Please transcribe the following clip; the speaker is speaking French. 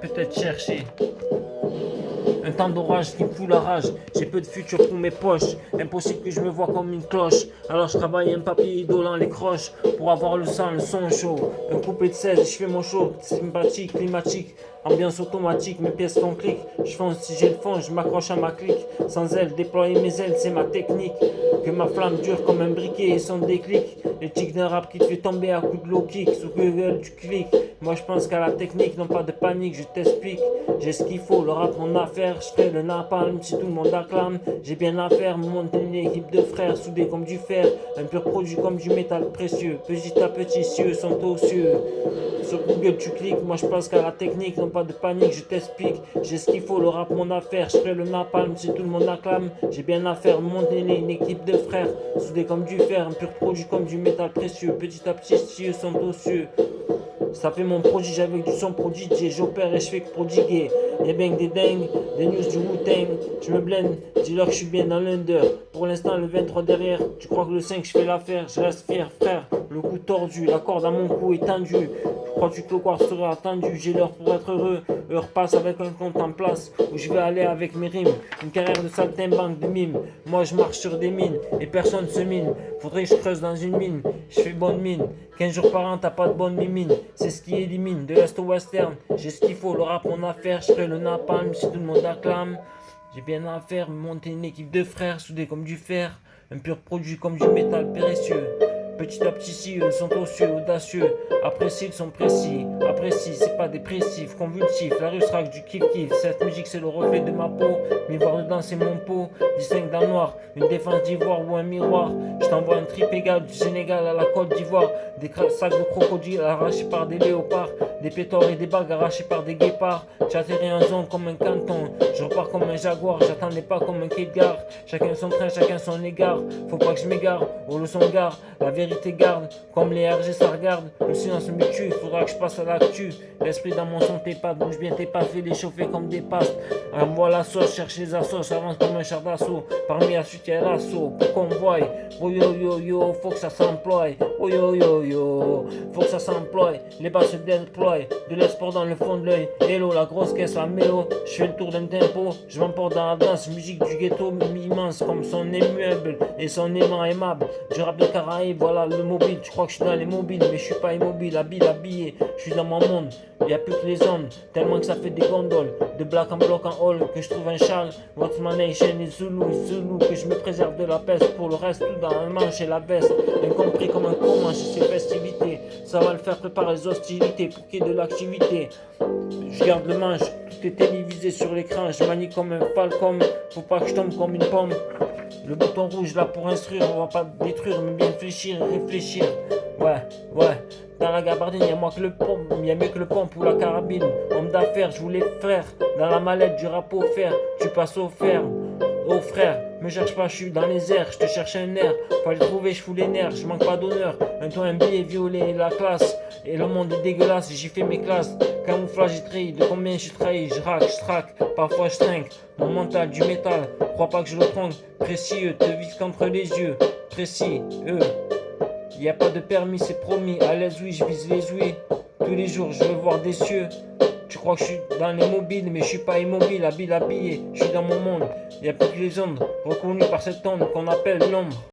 Peut-être chercher un temps d'orage qui me fout la rage. J'ai peu de futur pour mes poches. Impossible que je me vois comme une cloche. Alors je travaille un papier idolant les croches pour avoir le sang, le son chaud. Un coupé de 16, je fais mon show. Sympathique, climatique, ambiance automatique. Mes pièces font clic. Je fonce si j'ai le fond, je m'accroche à ma clique. Sans elle, déployer mes ailes, c'est ma technique. Que ma flamme dure comme un briquet et son déclic. L'éthique d'un rap qui te fait tomber à coups de low kick. Sous Google, tu cliques. Moi je pense qu'à la technique, non pas de panique, je t'explique. J'ai ce qu'il faut, le rap mon affaire. Je fais le napalm si tout le monde acclame. J'ai bien à faire, me monter une équipe de frères soudés comme du fer. Un pur produit comme du métal précieux. Petit à petit, cieux sont aux cieux. Sur Google tu cliques, moi je pense qu'à la technique, non pas de panique, je t'explique. J'ai ce qu'il faut, le rap mon affaire. Je ferai le napalm si tout le monde acclame. J'ai bien à faire, me monter une équipe de frères soudés comme du fer. Un pur produit comme du métal précieux. Petit à petit, cieux sont aux cieux. Ça fait mon prodige avec du son prodigié. J'opère et je fais que prodiguer. Y'a bien que des dingues, des news du Wu-Tang. Je me blende, dis-leur que je suis bien dans l'under. Pour l'instant, le 23 derrière. Tu crois que le 5, je fais l'affaire. Je reste fier, frère. Le cou tordu, la corde à mon cou est tendue. Crois-tu que le quoi serait attendu? J'ai l'heure pour être heureux. Heure passe avec un compte en place où je vais aller avec mes rimes. Une carrière de saltimbanque, de mime. Moi je marche sur des mines et personne se mine. Faudrait que je creuse dans une mine. Je fais bonne mine. 15 jours par an, t'as pas de bonne mimine. C'est ce qui élimine de l'est au western. J'ai ce qu'il faut, le rap mon affaire. Je ferai le napalm si tout le monde acclame. J'ai bien à faire, monter une équipe de frères soudés comme du fer. Un pur produit comme du métal précieux. Petit à petit, si eux sont cieux, audacieux. Appréciés, ils sont précis. Apprécie, c'est pas dépressif, convulsif. La rue sera du kiff-kiff. Cette musique, c'est le reflet de ma peau. Miroir dedans, c'est mon pot. Distingue dans le noir. Une défense d'ivoire ou un miroir. Je t'envoie un trip égal du Sénégal à la Côte d'Ivoire. Des sacs de crocodiles arrachés par des léopards. Des pétores et des bagues arrachées par des guépards. J'atterris en zone comme un canton. Je repars comme un jaguar. J'attendais pas comme un quai de gare. Chacun son train, chacun son égard. Faut pas que je m'égare. Aux leçons de gare. La vérité garde. Comme les RG, ça regarde. Le silence me tue. Faudra que je passe à l'actu. L'esprit dans mon son, tes pattes. Bouge bien tes pas. Fais-les chauffer comme des pastes. Envoie la sauce. Cherche les assos. Avance comme un char d'assaut. Parmi la suite, il y a l'assaut. Pour qu'on voie. Oh yo yo yo. Faut que ça s'emploie. Oh yo yo yo. Faut que ça s'emploie. Les bas se déploient. De l'espoir dans le fond de l'œil. Hello, la grosse caisse, la mélo. Je fais le tour d'un tempo. Je m'emporte dans la danse. Musique du ghetto immense comme son immeuble et son aimant aimable. Du rap de Caraïbes, voilà le mobile. Tu crois que je suis dans les mobiles, mais je suis pas immobile. Habillé, je suis dans mon monde. Il y a plus que les ondes, tellement que ça fait des gondoles. De black en bloc en hall, que je trouve un châle. What's my nation is Zulu, que je me préserve de la peste. Pour le reste, tout dans un manche et la veste. Incompris comme un con, manger ses festivités. Ça va le faire préparer les hostilités pour qu'il y ait de l'activité. Je garde le manche, tout est télévisé sur l'écran. Je manie comme un falcon, faut pas que je tombe comme une pomme. Le bouton rouge là pour instruire, on va pas détruire, mais bien réfléchir. Ouais. Dans la gabardine, y'a moi que le pompe, y'a mieux que le pompe ou la carabine. Homme d'affaires, je voulais faire. Dans la mallette du rap au fer, tu passes au fer. Oh frère, me cherche pas, je suis dans les airs, je te cherche un air. Fallait trouver, je fous les nerfs, je manque pas d'honneur. Un toit, un billet violet, la classe. Et le monde est dégueulasse, j'y fais mes classes. Camouflage et trahi, de combien je suis trahi, je raque, je traque, parfois je trinque. Mon mental, du métal, crois pas que je le prends. Précieux, te vise contre les yeux. Précis, y a pas de permis, c'est promis. À l'aise, oui, je vise les ouïes. Tous les jours, je veux voir des cieux. Tu crois que je suis dans les mobiles, mais je suis pas immobile, habillé. Je suis dans mon monde. Y a plus que les ombres, reconnues par cette onde qu'on appelle l'ombre.